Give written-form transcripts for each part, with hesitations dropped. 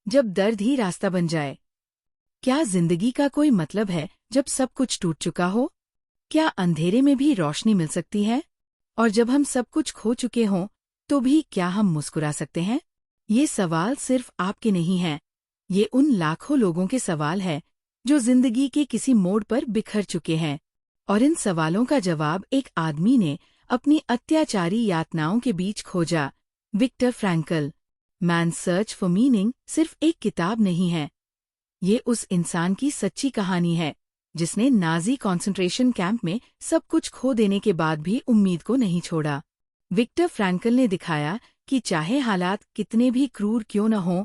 जब दर्द ही रास्ता बन जाए? क्या जिंदगी का कोई मतलब है जब सब कुछ टूट चुका हो? क्या अंधेरे में भी रोशनी मिल सकती है? और जब हम सब कुछ खो चुके हों, तो भी क्या हम मुस्कुरा सकते हैं? ये सवाल सिर्फ आपके नहीं हैं। ये उन लाखों लोगों के सवाल है जो जिंदगी के किसी मोड़ पर बिखर चुके हैं। और इन सवालों का जवाब एक आदमी ने अपनी अत्याचारी यातनाओं के बीच खोजा। Victor Frankl. Man Search for Meaning सिर्फ एक किताब नहीं है। ये उस इंसान की सच्ची कहानी है जिसने नाजी कॉन्सेंट्रेशन कैंप में सब कुछ खो देने के बाद भी उम्मीद को नहीं छोड़ा। विक्टर फ्रैंकल ने दिखाया कि चाहे हालात कितने भी क्रूर क्यों न हों,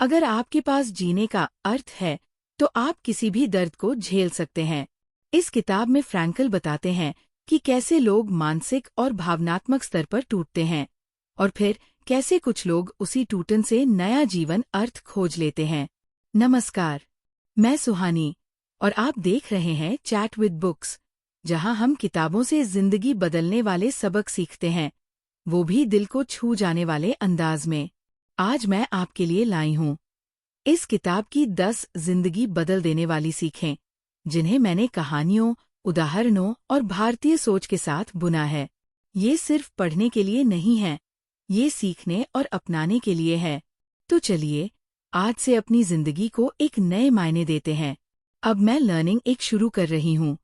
अगर आपके पास जीने का अर्थ है तो आप किसी भी दर्द को झेल सकते हैं। इस किताब में फ्रैंकल बताते हैं कि कैसे लोग मानसिक और भावनात्मक स्तर पर टूटते हैं और फिर कैसे कुछ लोग उसी टूटन से नया जीवन अर्थ खोज लेते हैं। नमस्कार, मैं सुहानी और आप देख रहे हैं चैट विद बुक्स, जहां हम किताबों से जिंदगी बदलने वाले सबक सीखते हैं, वो भी दिल को छू जाने वाले अंदाज में। आज मैं आपके लिए लाई हूं इस किताब की 10 जिंदगी बदल देने वाली सीखें, जिन्हें मैंने कहानियों, उदाहरणों और भारतीय सोच के साथ बुना है। ये सिर्फ पढ़ने के लिए नहीं है, ये सीखने और अपनाने के लिए है। तो चलिए आज से अपनी जिंदगी को एक नए मायने देते हैं। अब मैं लर्निंग 1 शुरू कर रही हूँ।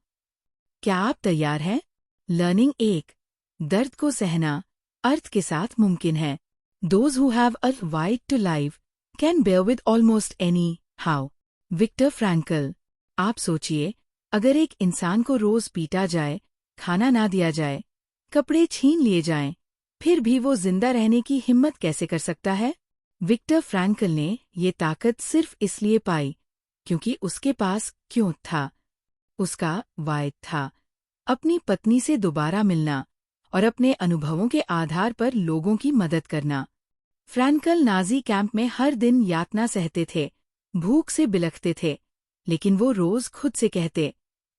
क्या आप तैयार हैं? लर्निंग 1, दर्द को सहना अर्थ के साथ मुमकिन है। Those who have a right to life can bear with almost any how. Victor Frankl. आप सोचिए, अगर एक इंसान को रोज पीटा जाए, खाना ना दिया जाए, कपड़े छीन लिए जाएं, फिर भी वो जिंदा रहने की हिम्मत कैसे कर सकता है? विक्टर फ्रैंकल ने ये ताकत सिर्फ इसलिए पाई क्योंकि उसके पास क्यों था। उसका वाय था अपनी पत्नी से दोबारा मिलना और अपने अनुभवों के आधार पर लोगों की मदद करना। फ्रैंकल नाजी कैंप में हर दिन यातना सहते थे, भूख से बिलखते थे, लेकिन वो रोज खुद से कहते,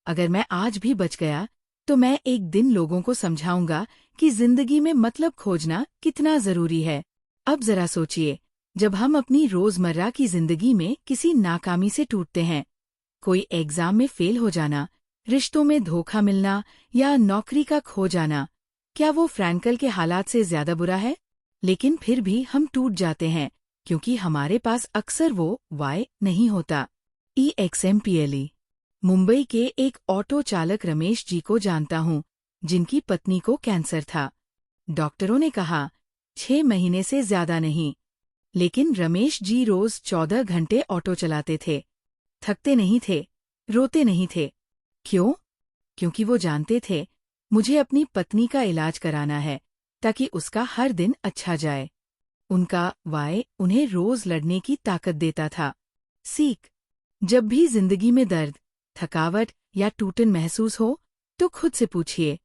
अगर मैं आज भी बच गया तो मैं एक दिन लोगों को समझाऊंगा कि जिंदगी में मतलब खोजना कितना जरूरी है। अब जरा सोचिए, जब हम अपनी रोजमर्रा की जिंदगी में किसी नाकामी से टूटते हैं, कोई एग्जाम में फेल हो जाना, रिश्तों में धोखा मिलना या नौकरी का खो जाना, क्या वो फ्रैंकल के हालात से ज्यादा बुरा है? लेकिन फिर भी हम टूट जाते हैं क्योंकि हमारे पास अक्सर वो वाय नहीं होता। EXMPLE। मुंबई के एक ऑटो चालक रमेश जी को जानता हूँ, जिनकी पत्नी को कैंसर था। डॉक्टरों ने कहा 6 महीने से ज्यादा नहीं, लेकिन रमेश जी रोज 14 घंटे ऑटो चलाते थे, थकते नहीं थे, रोते नहीं थे। क्यों? क्योंकि वो जानते थे, मुझे अपनी पत्नी का इलाज कराना है ताकि उसका हर दिन अच्छा जाए। उनका वाय उन्हें रोज लड़ने की ताकत देता था। सीख। जब भी जिंदगी में दर्द, थकावट या टूटन महसूस हो, तो खुद से पूछिए,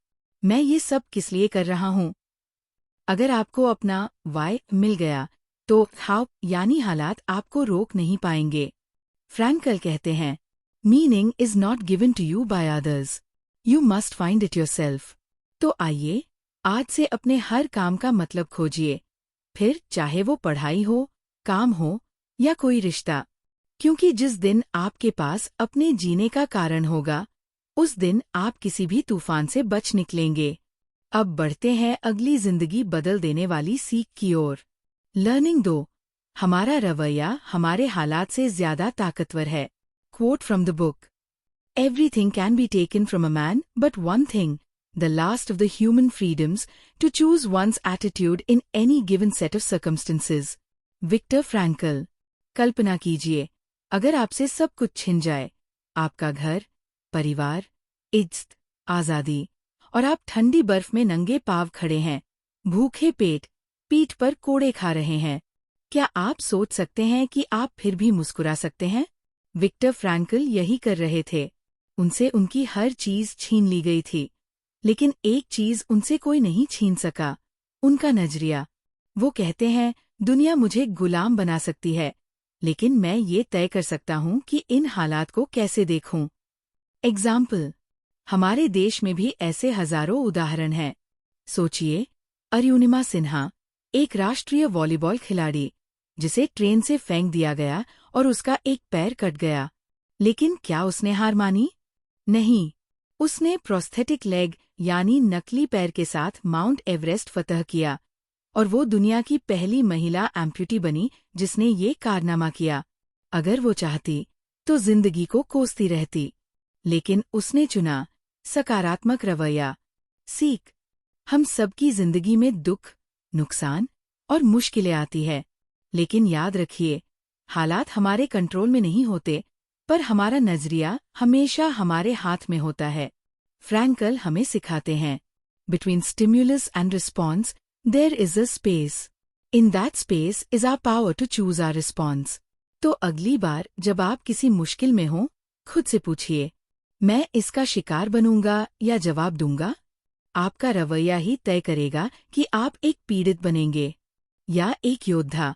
मैं ये सब किस लिए कर रहा हूँ? अगर आपको अपना वाय मिल गया, तो हाउ यानी हालात आपको रोक नहीं पाएंगे। फ्रैंकल कहते हैं, meaning is not given to you by others, you must find it yourself. तो आइए आज से अपने हर काम का मतलब खोजिए, फिर चाहे वो पढ़ाई हो, काम हो या कोई रिश्ता, क्योंकि जिस दिन आपके पास अपने जीने का कारण होगा, उस दिन आप किसी भी तूफान से बच निकलेंगे। अब बढ़ते हैं अगली जिंदगी बदल देने वाली सीख की ओर। लर्निंग 2, हमारा रवैया हमारे हालात से ज्यादा ताकतवर है। Quote from the book. Everything can be taken from a man, but one thing, the last of the human freedoms, to choose one's attitude in any given set of circumstances. Victor Frankl. कल्पना कीजिए, अगर आपसे सब कुछ छिन जाए, आपका घर, परिवार, इज्जत, आजादी, और आप ठंडी बर्फ में नंगे पांव खड़े हैं, भूखे पेट, पीठ पर कोड़े खा रहे हैं, क्या आप सोच सकते हैं कि आप फिर भी मुस्कुरा सकते हैं? विक्टर फ्रैंकल यही कर रहे थे। उनसे उनकी हर चीज छीन ली गई थी, लेकिन एक चीज उनसे कोई नहीं छीन सका, उनका नजरिया। वो कहते हैं, दुनिया मुझे गुलाम बना सकती है, लेकिन मैं ये तय कर सकता हूँ कि इन हालात को कैसे देखूं। एग्जाम्पल। हमारे देश में भी ऐसे हजारों उदाहरण हैं। सोचिए, अरुणिमा सिन्हा, एक राष्ट्रीय वॉलीबॉल खिलाड़ी, जिसे ट्रेन से फेंक दिया गया और उसका एक पैर कट गया। लेकिन क्या उसने हार मानी? नहीं। उसने प्रोस्थेटिक लेग यानी नकली पैर के साथ माउंट एवरेस्ट फतह किया और वो दुनिया की पहली महिला एम्प्यूटी बनी जिसने ये कारनामा किया। अगर वो चाहती तो जिंदगी को कोसती रहती, लेकिन उसने चुना सकारात्मक रवैया। सीख। हम सबकी जिंदगी में दुख, नुकसान और मुश्किलें आती है, लेकिन याद रखिए, हालात हमारे कंट्रोल में नहीं होते, पर हमारा नजरिया हमेशा हमारे हाथ में होता है। फ्रैंकल हमें सिखाते हैं, between stimulus and response there is a space. In that space is our power to choose our response. तो अगली बार जब आप किसी मुश्किल में हो, खुद से पूछिए, मैं इसका शिकार बनूंगा या जवाब दूंगा? आपका रवैया ही तय करेगा कि आप एक पीड़ित बनेंगे या एक योद्धा।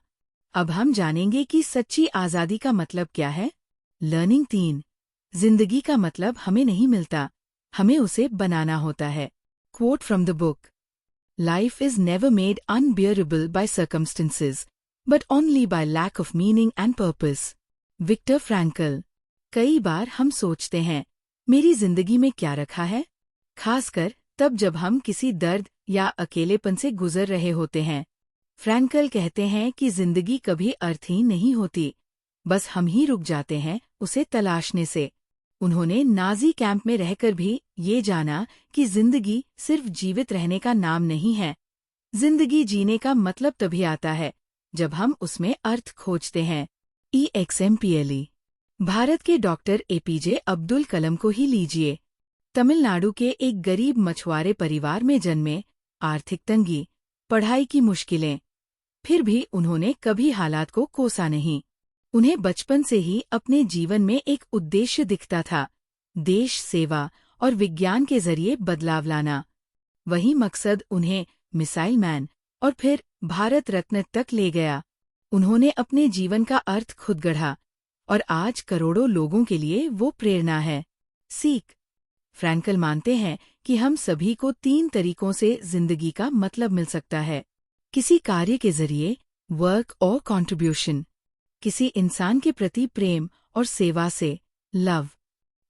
अब हम जानेंगे कि सच्ची आजादी का मतलब क्या है। लर्निंग 3। जिंदगी का मतलब हमें नहीं मिलता, हमें उसे बनाना होता है। Quote from the book. Life is never made unbearable by circumstances, but only by lack of meaning and purpose. Victor Frankl. कई बार हम सोचते हैं, मेरी जिंदगी में क्या रखा है? खासकर तब जब हम किसी दर्द या अकेलेपन से गुजर रहे होते हैं। फ्रैंकल कहते हैं कि जिंदगी कभी अर्थहीन नहीं होती, बस हम ही रुक जाते हैं उसे तलाशने से। उन्होंने नाजी कैंप में रहकर भी ये जाना कि जिंदगी सिर्फ जीवित रहने का नाम नहीं है। जिंदगी जीने का मतलब तभी आता है जब हम उसमें अर्थ खोजते हैं। EXMPLE। भारत के डॉक्टर APJ अब्दुल कलाम को ही लीजिए। तमिलनाडु के एक गरीब मछुआरे परिवार में जन्मे, आर्थिक तंगी, पढ़ाई की मुश्किलें, फिर भी उन्होंने कभी हालात को कोसा नहीं। उन्हें बचपन से ही अपने जीवन में एक उद्देश्य दिखता था, देश सेवा और विज्ञान के जरिए बदलाव लाना। वही मकसद उन्हें मिसाइल मैन और फिर भारत रत्न तक ले गया। उन्होंने अपने जीवन का अर्थ खुद गढ़ा और आज करोड़ों लोगों के लिए वो प्रेरणा है। सीख। फ्रैंकल मानते हैं कि हम सभी को 3 तरीकों से जिंदगी का मतलब मिल सकता है। किसी कार्य के जरिए, वर्क और कंट्रीब्यूशन, किसी इंसान के प्रति प्रेम और सेवा से, लव,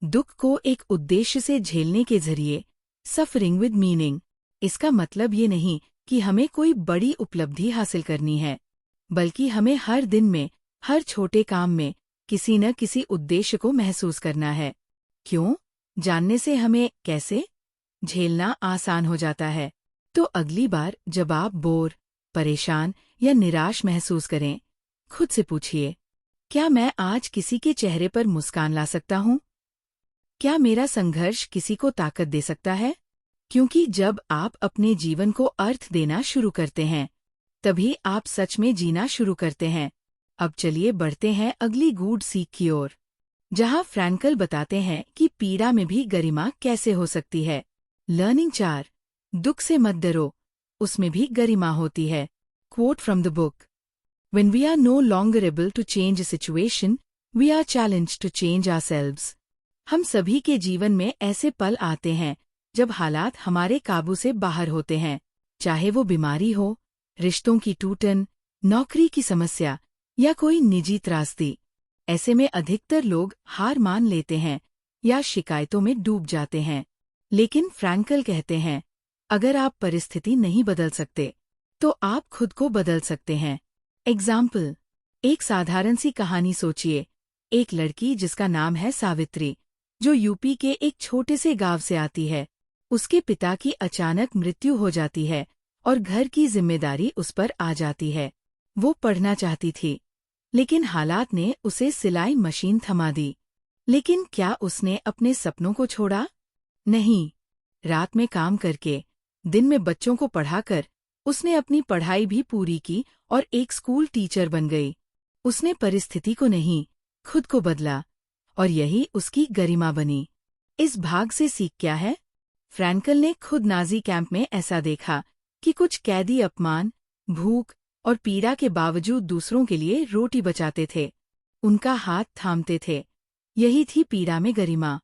दुख को एक उद्देश्य से झेलने के जरिए, सफरिंग विद मीनिंग। इसका मतलब ये नहीं कि हमें कोई बड़ी उपलब्धि हासिल करनी है, बल्कि हमें हर दिन में, हर छोटे काम में किसी न किसी उद्देश्य को महसूस करना है। क्यों? जानने से हमें कैसे झेलना आसान हो जाता है। तो अगली बार जब आप बोर, परेशान या निराश महसूस करें, खुद से पूछिए, क्या मैं आज किसी के चेहरे पर मुस्कान ला सकता हूँ? क्या मेरा संघर्ष किसी को ताकत दे सकता है? क्योंकि जब आप अपने जीवन को अर्थ देना शुरू करते हैं, तभी आप सच में जीना शुरू करते हैं। अब चलिए बढ़ते हैं अगली गूढ़ सीख की ओर, जहां फ्रैंकल बताते हैं कि पीड़ा में भी गरिमा कैसे हो सकती है। लर्निंग 4। दुख से मत डरो, उसमें भी गरिमा होती है। Quote from the book. When we are no longer able to change a situation, we are challenged to change ourselves. हम सभी के जीवन में ऐसे पल आते हैं जब हालात हमारे काबू से बाहर होते हैं, चाहे वो बीमारी हो, रिश्तों की टूटन, नौकरी की समस्या या कोई निजी त्रासदी। ऐसे में अधिकतर लोग हार मान लेते हैं या शिकायतों में डूब जाते हैं। लेकिन फ्रैंकल कहते हैं, अगर आप परिस्थिति नहीं बदल सकते, तो आप खुद को बदल सकते हैं। एग्जाम्पल। एक साधारण सी कहानी सोचिए। एक लड़की जिसका नाम है सावित्री, जो यूपी के एक छोटे से गांव से आती है। उसके पिता की अचानक मृत्यु हो जाती है और घर की जिम्मेदारी उस पर आ जाती है। वो पढ़ना चाहती थी, लेकिन हालात ने उसे सिलाई मशीन थमा दी। लेकिन क्या उसने अपने सपनों को छोड़ा? नहीं। रात में काम करके, दिन में बच्चों को पढ़ाकर उसने अपनी पढ़ाई भी पूरी की और एक स्कूल टीचर बन गई। उसने परिस्थिति को नहीं, खुद को बदला, और यही उसकी गरिमा बनी। इस भाग से सीख क्या है? फ्रैंकल ने खुद नाजी कैंप में ऐसा देखा कि कुछ कैदी अपमान, भूख और पीड़ा के बावजूद दूसरों के लिए रोटी बचाते थे, उनका हाथ थामते थे। यही थी पीड़ा में गरिमा।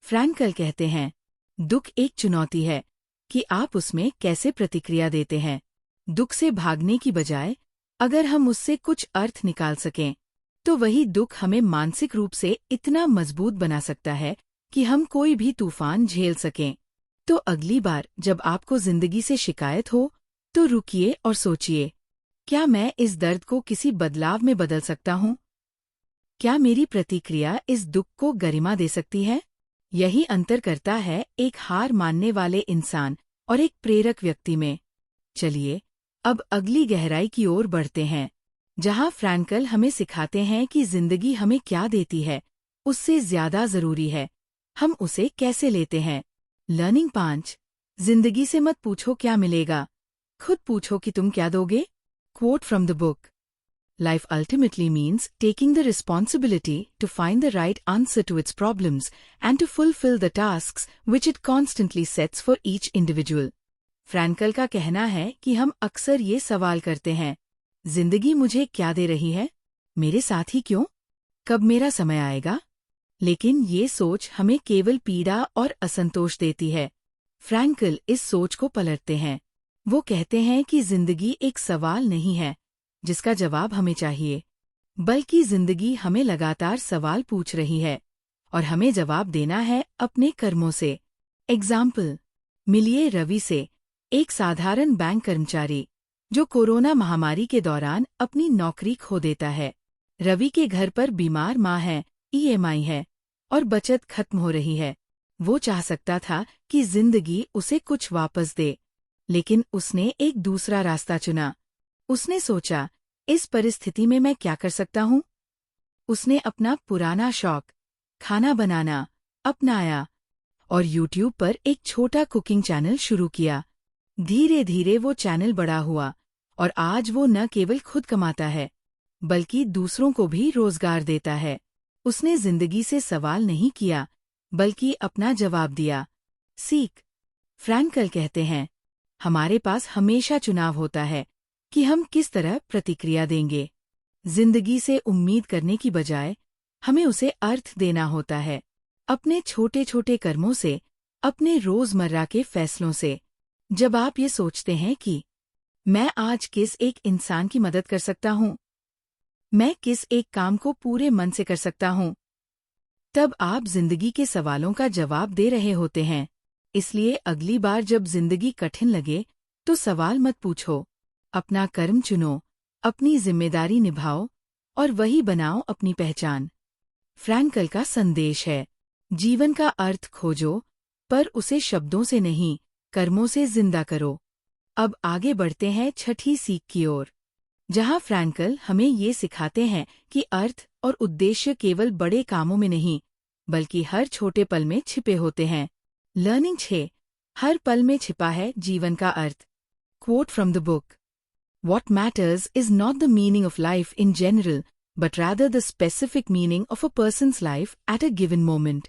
फ्रैंकल कहते हैं, दुख एक चुनौती है कि आप उसमें कैसे प्रतिक्रिया देते हैं। दुख से भागने की बजाय अगर हम उससे कुछ अर्थ निकाल सकें, तो वही दुख हमें मानसिक रूप से इतना मजबूत बना सकता है कि हम कोई भी तूफान झेल सकें। तो अगली बार जब आपको जिंदगी से शिकायत हो, तो रुकिए और सोचिए, क्या मैं इस दर्द को किसी बदलाव में बदल सकता हूँ? क्या मेरी प्रतिक्रिया इस दुख को गरिमा दे सकती है? यही अंतर करता है एक हार मानने वाले इंसान और एक प्रेरक व्यक्ति में। चलिए, अब अगली गहराई की ओर बढ़ते हैं, जहां फ्रैंकल हमें सिखाते हैं कि जिंदगी हमें क्या देती है, उससे ज्यादा जरूरी है हम उसे कैसे लेते हैं। लर्निंग 5। जिंदगी से मत पूछो क्या मिलेगा, खुद पूछो कि तुम क्या दोगे। Quote from the book. Life ultimately means taking the responsibility to find the right answer to its problems and to fulfill the tasks which it constantly sets for each individual. Frankl का कहना है कि हम अक्सर ये सवाल करते हैं, जिंदगी मुझे क्या दे रही है, मेरे साथ ही क्यों, कब मेरा समय आएगा? लेकिन ये सोच हमें केवल पीड़ा और असंतोष देती है। फ्रैंकल इस सोच को पलटते हैं। वो कहते हैं कि जिंदगी एक सवाल नहीं है जिसका जवाब हमें चाहिए, बल्कि जिंदगी हमें लगातार सवाल पूछ रही है और हमें जवाब देना है अपने कर्मों से। एग्जाम्पल, मिलिए रवि से, एक साधारण बैंक कर्मचारी जो कोरोना महामारी के दौरान अपनी नौकरी खो देता है। रवि के घर पर बीमार माँ है, ईएमआई है और बचत खत्म हो रही है। वो चाह सकता था कि जिंदगी उसे कुछ वापस दे, लेकिन उसने एक दूसरा रास्ता चुना। उसने सोचा, इस परिस्थिति में मैं क्या कर सकता हूँ? उसने अपना पुराना शौक, खाना बनाना, अपनाया और YouTube पर एक छोटा कुकिंग चैनल शुरू किया। धीरे धीरे वो चैनल बड़ा हुआ और आज वो न केवल खुद कमाता है, बल्कि दूसरों को भी रोजगार देता है। उसने जिंदगी से सवाल नहीं किया, बल्कि अपना जवाब दिया। सीख। फ्रैंकल कहते हैं, हमारे पास हमेशा चुनाव होता है कि हम किस तरह प्रतिक्रिया देंगे। जिंदगी से उम्मीद करने की बजाय हमें उसे अर्थ देना होता है, अपने छोटे छोटे कर्मों से, अपने रोजमर्रा के फैसलों से। जब आप ये सोचते हैं कि मैं आज किस एक इंसान की मदद कर सकता हूँ, मैं किस एक काम को पूरे मन से कर सकता हूँ, तब आप जिंदगी के सवालों का जवाब दे रहे होते हैं। इसलिए अगली बार जब जिंदगी कठिन लगे, तो सवाल मत पूछो, अपना कर्म चुनो, अपनी जिम्मेदारी निभाओ और वही बनाओ अपनी पहचान। फ्रैंकल का संदेश है, जीवन का अर्थ खोजो, पर उसे शब्दों से नहीं, कर्मों से जिंदा करो। अब आगे बढ़ते हैं छठी सीख की ओर, जहां फ्रैंकल हमें ये सिखाते हैं कि अर्थ और उद्देश्य केवल बड़े कामों में नहीं, बल्कि हर छोटे पल में छिपे होते हैं। लर्निंग 6। हर पल में छिपा है जीवन का अर्थ। Quote from the book. What matters is not the meaning of life in general, but rather the specific meaning of a person's life at a given moment.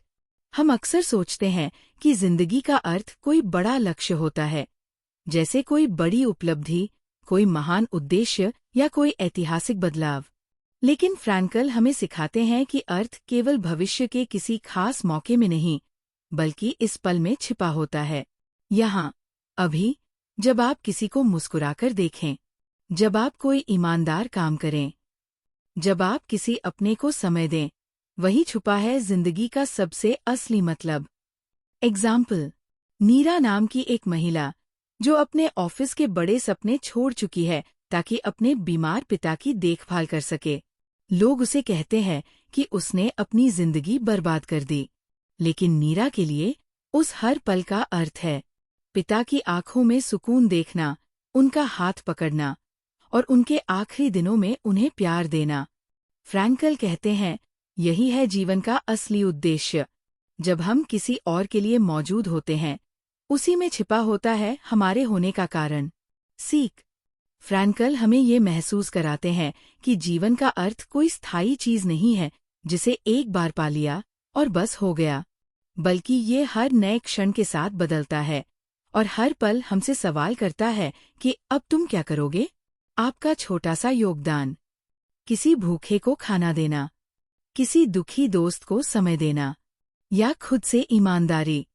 हम अक्सर सोचते हैं कि जिंदगी का अर्थ कोई बड़ा लक्ष्य होता है, जैसे कोई बड़ी उपलब्धि, कोई महान उद्देश्य या कोई ऐतिहासिक बदलाव। लेकिन फ्रैंकल हमें सिखाते हैं कि अर्थ केवल भविष्य के किसी खास मौके में नहीं, बल्कि इस पल में छिपा होता है। यहाँ, अभी, जब आप किसी को मुस्कुराकर देखें, जब आप कोई ईमानदार काम करें, जब आप किसी अपने को समय दें, वही छुपा है जिंदगी का सबसे असली मतलब। एग्जाम्पल, नीरा नाम की एक महिला जो अपने ऑफिस के बड़े सपने छोड़ चुकी है ताकि अपने बीमार पिता की देखभाल कर सके। लोग उसे कहते हैं कि उसने अपनी जिंदगी बर्बाद कर दी, लेकिन नीरा के लिए उस हर पल का अर्थ है पिता की आंखों में सुकून देखना, उनका हाथ पकड़ना और उनके आखिरी दिनों में उन्हें प्यार देना। फ्रैंकल कहते हैं, यही है जीवन का असली उद्देश्य। जब हम किसी और के लिए मौजूद होते हैं, उसी में छिपा होता है हमारे होने का कारण। सीख। फ्रैंकल हमें ये महसूस कराते हैं कि जीवन का अर्थ कोई स्थायी चीज नहीं है जिसे एक बार पा लिया और बस हो गया, बल्कि ये हर नए क्षण के साथ बदलता है और हर पल हमसे सवाल करता है कि अब तुम क्या करोगे। आपका छोटा सा योगदान, किसी भूखे को खाना देना, किसी दुखी दोस्त को समय देना या खुद से ईमानदारी,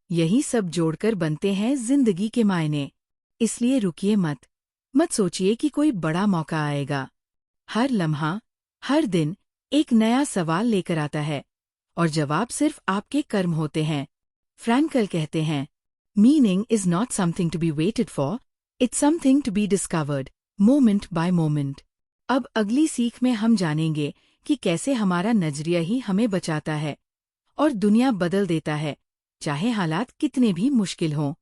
यही सब जोड़कर बनते हैं जिंदगी के मायने। इसलिए रुकिए मत, मत सोचिए कि कोई बड़ा मौका आएगा। हर लम्हा, हर दिन एक नया सवाल लेकर आता है और जवाब सिर्फ आपके कर्म होते हैं। फ्रैंकल कहते हैं, meaning is not something to be waited for, it's something to be discovered, moment by moment. अब अगली सीख में हम जानेंगे कि कैसे हमारा नजरिया ही हमें बचाता है और दुनिया बदल देता है, चाहे हालात कितने भी मुश्किल हों।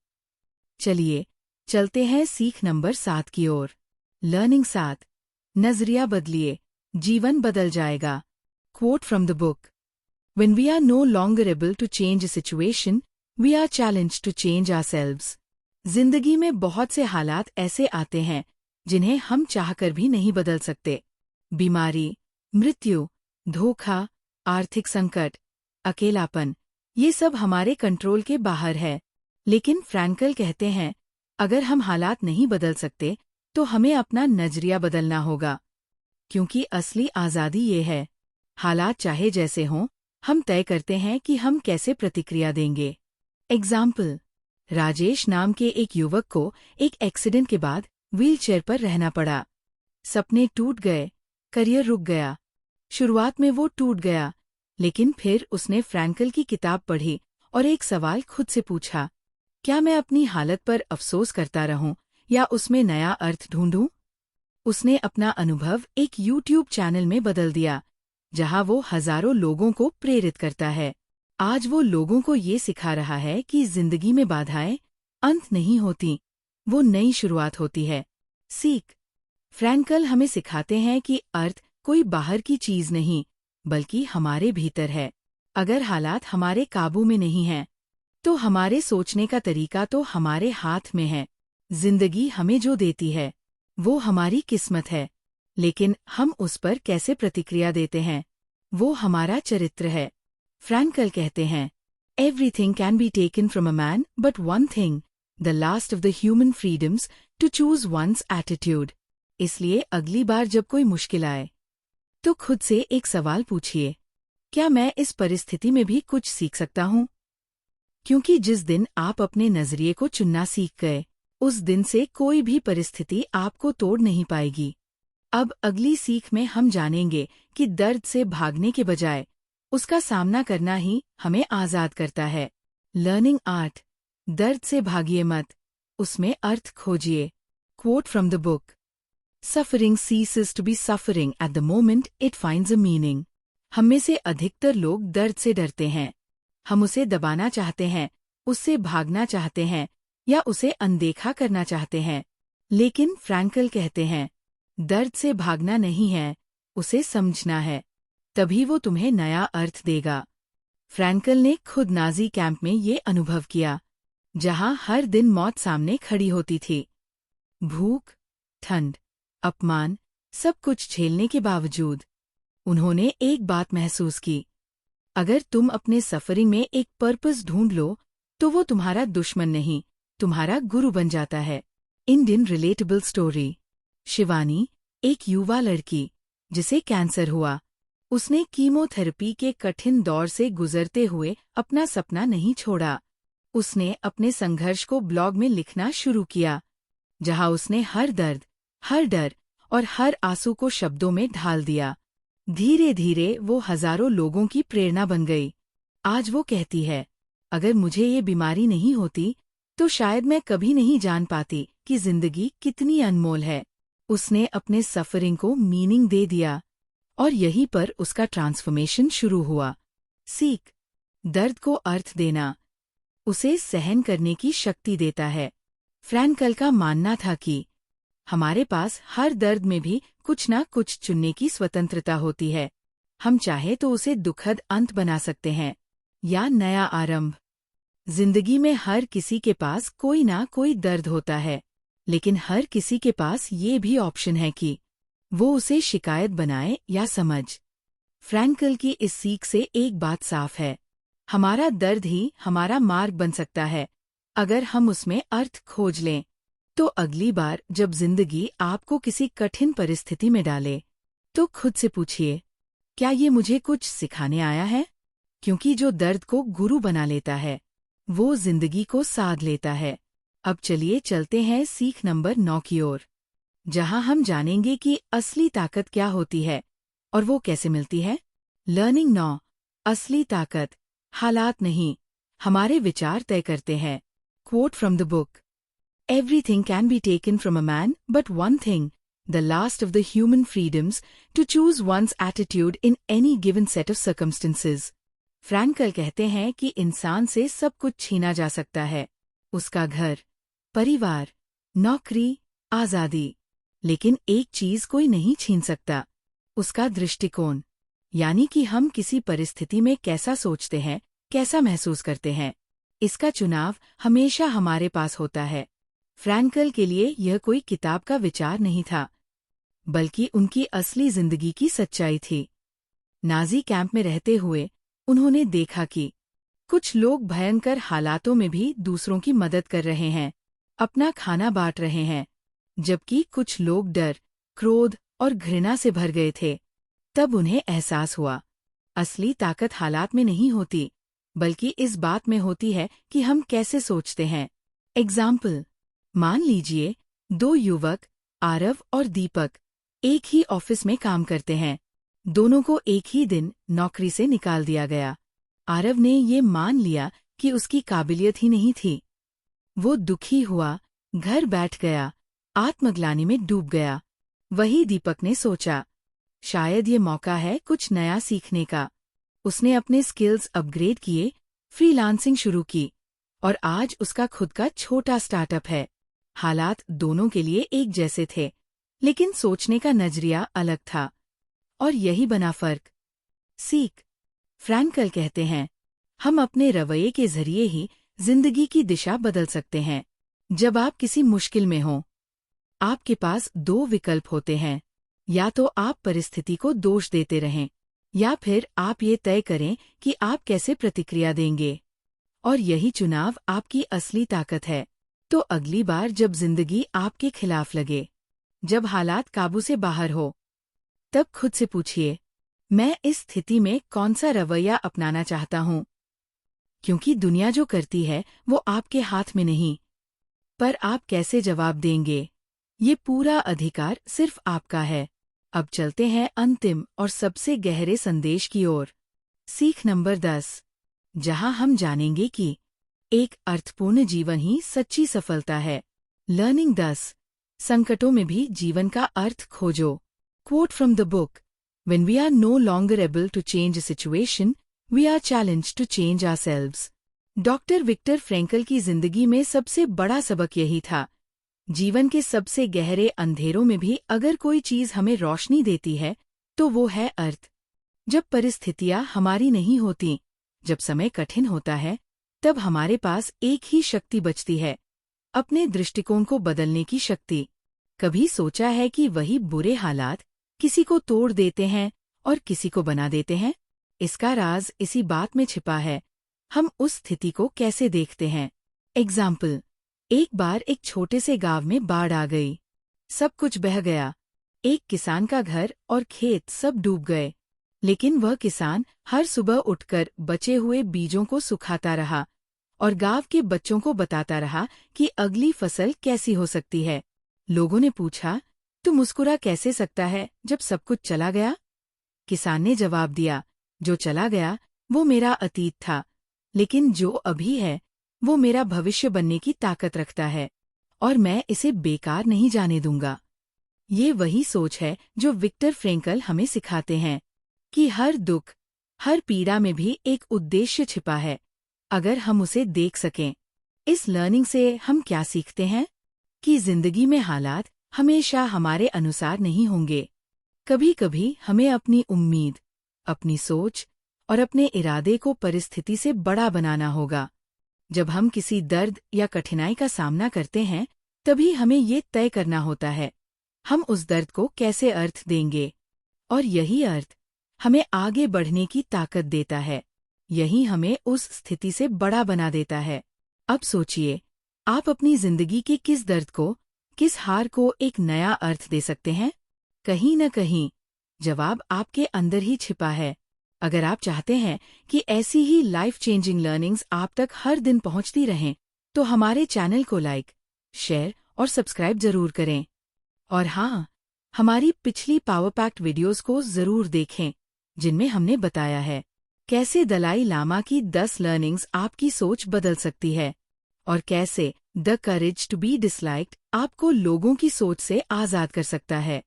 चलिए चलते हैं सीख नंबर 7 की ओर। लर्निंग 7, नजरिया बदलिए, जीवन बदल जाएगा। Quote from the book, When we are no longer able to change a situation, we are challenged to change ourselves. जिंदगी में बहुत से हालात ऐसे आते हैं जिन्हें हम चाहकर भी नहीं बदल सकते। बीमारी, मृत्यु, धोखा, आर्थिक संकट, अकेलापन, ये सब हमारे कंट्रोल के बाहर है। लेकिन फ्रैंकल कहते हैं, अगर हम हालात नहीं बदल सकते तो हमें अपना नजरिया बदलना होगा। क्योंकि असली आज़ादी ये है, हालात चाहे जैसे हों, हम तय करते हैं कि हम कैसे प्रतिक्रिया देंगे। एग्जाम्पल, राजेश नाम के एक युवक को एक एक्सीडेंट के बाद व्हीलचेयर पर रहना पड़ा। सपने टूट गए, करियर रुक गया। शुरुआत में वो टूट गया, लेकिन फिर उसने फ्रैंकल की किताब पढ़ी और एक सवाल खुद से पूछा, क्या मैं अपनी हालत पर अफसोस करता रहूं या उसमें नया अर्थ ढूंढूं? उसने अपना अनुभव एक यूट्यूब चैनल में बदल दिया, जहां वो हजारों लोगों को प्रेरित करता है। आज वो लोगों को ये सिखा रहा है कि जिंदगी में बाधाएं अंत नहीं होती, वो नई शुरुआत होती है। सीख, फ्रैंकल हमें सिखाते हैं कि अर्थ कोई बाहर की चीज नहीं, बल्कि हमारे भीतर है। अगर हालात हमारे काबू में नहीं हैं, तो हमारे सोचने का तरीका तो हमारे हाथ में है। जिंदगी हमें जो देती है, वो हमारी किस्मत है, लेकिन हम उस पर कैसे प्रतिक्रिया देते हैं, वो हमारा चरित्र है। फ्रैंकल कहते हैं, everything can be taken from a man but one thing, the last of the human freedoms, to choose one's attitude. इसलिए अगली बार जब कोई मुश्किल आए, तो खुद से एक सवाल पूछिए, क्या मैं इस परिस्थिति में भी कुछ सीख सकता हूँ? क्योंकि जिस दिन आप अपने नजरिए को चुनना सीख गए, उस दिन से कोई भी परिस्थिति आपको तोड़ नहीं पाएगी। अब अगली सीख में हम जानेंगे कि दर्द से भागने के बजाय उसका सामना करना ही हमें आजाद करता है। लर्निंग 8, दर्द से भागिए मत, उसमें अर्थ खोजिए। Quote from the book, suffering ceases to be suffering at the moment it finds a meaning. हम में से अधिकतर लोग दर्द से डरते हैं। हम उसे दबाना चाहते हैं, उससे भागना चाहते हैं या उसे अनदेखा करना चाहते हैं। लेकिन फ्रैंकल कहते हैं, दर्द से भागना नहीं है, उसे समझना है, तभी वो तुम्हें नया अर्थ देगा। फ्रैंकल ने खुद नाजी कैंप में ये अनुभव किया, जहां हर दिन मौत सामने खड़ी होती थी। भूख, ठंड, अपमान, सब कुछ झेलने के बावजूद उन्होंने एक बात महसूस की, अगर तुम अपने सफरिंग में एक पर्पस ढूंढ लो, तो वो तुम्हारा दुश्मन नहीं, तुम्हारा गुरु बन जाता है। इंडियन रिलेटेबल स्टोरी, शिवानी, एक युवा लड़की जिसे कैंसर हुआ, उसने कीमोथेरेपी के कठिन दौर से गुजरते हुए अपना सपना नहीं छोड़ा। उसने अपने संघर्ष को ब्लॉग में लिखना शुरू किया, जहां उसने हर दर्द, हर डर और हर आंसू को शब्दों में ढाल दिया। धीरे धीरे वो हजारों लोगों की प्रेरणा बन गई। आज वो कहती है, अगर मुझे ये बीमारी नहीं होती, तो शायद मैं कभी नहीं जान पाती कि जिंदगी कितनी अनमोल है। उसने अपने सफरिंग को मीनिंग दे दिया और यहीं पर उसका ट्रांसफॉर्मेशन शुरू हुआ। सीख, दर्द को अर्थ देना उसे सहन करने की शक्ति देता है। फ्रैंकल का मानना था कि हमारे पास हर दर्द में भी कुछ ना कुछ चुनने की स्वतंत्रता होती है। हम चाहे तो उसे दुखद अंत बना सकते हैं या नया आरंभ। जिंदगी में हर किसी के पास कोई ना कोई दर्द होता है, लेकिन हर किसी के पास ये भी ऑप्शन है कि वो उसे शिकायत बनाए या समझ। फ्रैंकल की इस सीख से एक बात साफ है, हमारा दर्द ही हमारा मार्ग बन सकता है, अगर हम उसमें अर्थ खोज लें। तो अगली बार जब जिंदगी आपको किसी कठिन परिस्थिति में डाले, तो खुद से पूछिए, क्या ये मुझे कुछ सिखाने आया है? क्योंकि जो दर्द को गुरु बना लेता है, वो जिंदगी को साध लेता है। अब चलिए चलते हैं सीख नंबर 9 की ओर। जहां हम जानेंगे कि असली ताकत क्या होती है और वो कैसे मिलती है। लर्निंग 9। असली ताकत हालात नहीं, हमारे विचार तय करते हैं। Quote from the book. Everything can be taken from a man, but one thing, the last of the human freedoms, to choose one's attitude in any given set of circumstances. Frankl कहते हैं कि इंसान से सब कुछ छीना जा सकता है, उसका घर, परिवार, नौकरी, आजादी, लेकिन एक चीज कोई नहीं छीन सकता, उसका दृष्टिकोण, यानी कि हम किसी परिस्थिति में कैसा सोचते हैं, कैसा महसूस करते हैं। इसका चुनाव हमेशा हमारे पास होता है। फ्रैंकल के लिए यह कोई किताब का विचार नहीं था, बल्कि उनकी असली जिंदगी की सच्चाई थी। नाजी कैंप में रहते हुए उन्होंने देखा कि कुछ लोग भयंकर हालातों में भी दूसरों की मदद कर रहे हैं, अपना खाना बांट रहे हैं, जबकि कुछ लोग डर, क्रोध और घृणा से भर गए थे। तब उन्हें एहसास हुआ, असली ताकत हालात में नहीं होती, बल्कि इस बात में होती है कि हम कैसे सोचते हैं। एग्जाम्पल, मान लीजिए 2 युवक आरव और दीपक एक ही ऑफिस में काम करते हैं। दोनों को एक ही दिन नौकरी से निकाल दिया गया। आरव ने ये मान लिया कि उसकी काबिलियत ही नहीं थी। वो दुखी हुआ, घर बैठ गया, आत्मग्लानि में डूब गया। वही दीपक ने सोचा, शायद ये मौका है कुछ नया सीखने का। उसने अपने स्किल्स अपग्रेड किए, फ्रीलांसिंग शुरू की, और आज उसका खुद का छोटा स्टार्टअप है। हालात दोनों के लिए एक जैसे थे, लेकिन सोचने का नजरिया अलग था, और यही बना फर्क। सीख। फ्रैंकल कहते हैं, हम अपने रवैये के जरिए ही जिंदगी की दिशा बदल सकते हैं। जब आप किसी मुश्किल में हों, आपके पास 2 विकल्प होते हैं, या तो आप परिस्थिति को दोष देते रहें, या फिर आप ये तय करें कि आप कैसे प्रतिक्रिया देंगे। और यही चुनाव आपकी असली ताकत है। तो अगली बार जब जिंदगी आपके खिलाफ लगे, जब हालात काबू से बाहर हो, तब खुद से पूछिए, मैं इस स्थिति में कौन सा रवैया अपनाना चाहता हूं? क्योंकि दुनिया जो करती है वो आपके हाथ में नहीं, पर आप कैसे जवाब देंगे, ये पूरा अधिकार सिर्फ आपका है। अब चलते हैं अंतिम और सबसे गहरे संदेश की ओर। सीख नंबर 10, जहां हम जानेंगे कि एक अर्थपूर्ण जीवन ही सच्ची सफलता है। लर्निंग 10, संकटों में भी जीवन का अर्थ खोजो। Quote from the book. When we are no longer able to change a situation, we are challenged to change ourselves. Doctor Victor Frankl की जिंदगी में सबसे बड़ा सबक यही था। जीवन के सबसे गहरे अंधेरों में भी अगर कोई चीज हमें रोशनी देती है, तो वो है अर्थ। जब परिस्थितियां हमारी नहीं होती, जब समय कठिन होता है, तब हमारे पास एक ही शक्ति बचती है, अपने दृष्टिकोण को बदलने की शक्ति। कभी सोचा है कि वही बुरे हालात किसी को तोड़ देते हैं और किसी को बना देते हैं? इसका राज इसी बात में छिपा है, हम उस स्थिति को कैसे देखते हैं। एग्जाम्पल, एक बार एक छोटे से गांव में बाढ़ आ गई, सब कुछ बह गया। एक किसान का घर और खेत सब डूब गए, लेकिन वह किसान हर सुबह उठकर बचे हुए बीजों को सुखाता रहा और गांव के बच्चों को बताता रहा कि अगली फसल कैसी हो सकती है। लोगों ने पूछा, तू मुस्कुरा कैसे सकता है जब सब कुछ चला गया? किसान ने जवाब दिया, जो चला गया वो मेरा अतीत था, लेकिन जो अभी है वो मेरा भविष्य बनने की ताकत रखता है, और मैं इसे बेकार नहीं जाने दूंगा। ये वही सोच है जो विक्टर फ्रैंकल हमें सिखाते हैं कि हर दुख, हर पीड़ा में भी एक उद्देश्य छिपा है, अगर हम उसे देख सकें। इस लर्निंग से हम क्या सीखते हैं? कि जिंदगी में हालात हमेशा हमारे अनुसार नहीं होंगे। कभी कभी हमें अपनी उम्मीद, अपनी सोच और अपने इरादे को परिस्थिति से बड़ा बनाना होगा। जब हम किसी दर्द या कठिनाई का सामना करते हैं, तभी हमें ये तय करना होता है, हम उस दर्द को कैसे अर्थ देंगे, और यही अर्थ हमें आगे बढ़ने की ताकत देता है। यही हमें उस स्थिति से बड़ा बना देता है। अब सोचिए, आप अपनी जिंदगी के किस दर्द को, किस हार को एक नया अर्थ दे सकते हैं? कहीं न कहीं जवाब आपके अंदर ही छिपा है। अगर आप चाहते हैं कि ऐसी ही लाइफ चेंजिंग लर्निंग्स आप तक हर दिन पहुंचती रहें, तो हमारे चैनल को लाइक, शेयर और सब्सक्राइब जरूर करें। और हाँ, हमारी पिछली पावर पैक्ट वीडियोस को जरूर देखें, जिनमें हमने बताया है कैसे दलाई लामा की 10 लर्निंग्स आपकी सोच बदल सकती है और कैसे the courage to be disliked आपको लोगों की सोच से आजाद कर सकता है।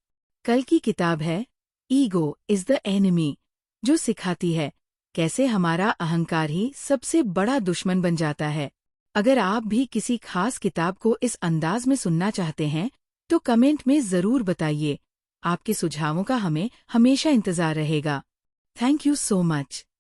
कल की किताब है ईगो इज द एनिमी, जो सिखाती है कैसे हमारा अहंकार ही सबसे बड़ा दुश्मन बन जाता है। अगर आप भी किसी खास किताब को इस अंदाज में सुनना चाहते हैं तो कमेंट में जरूर बताइए। आपके सुझावों का हमें हमेशा इंतजार रहेगा। Thank you so much.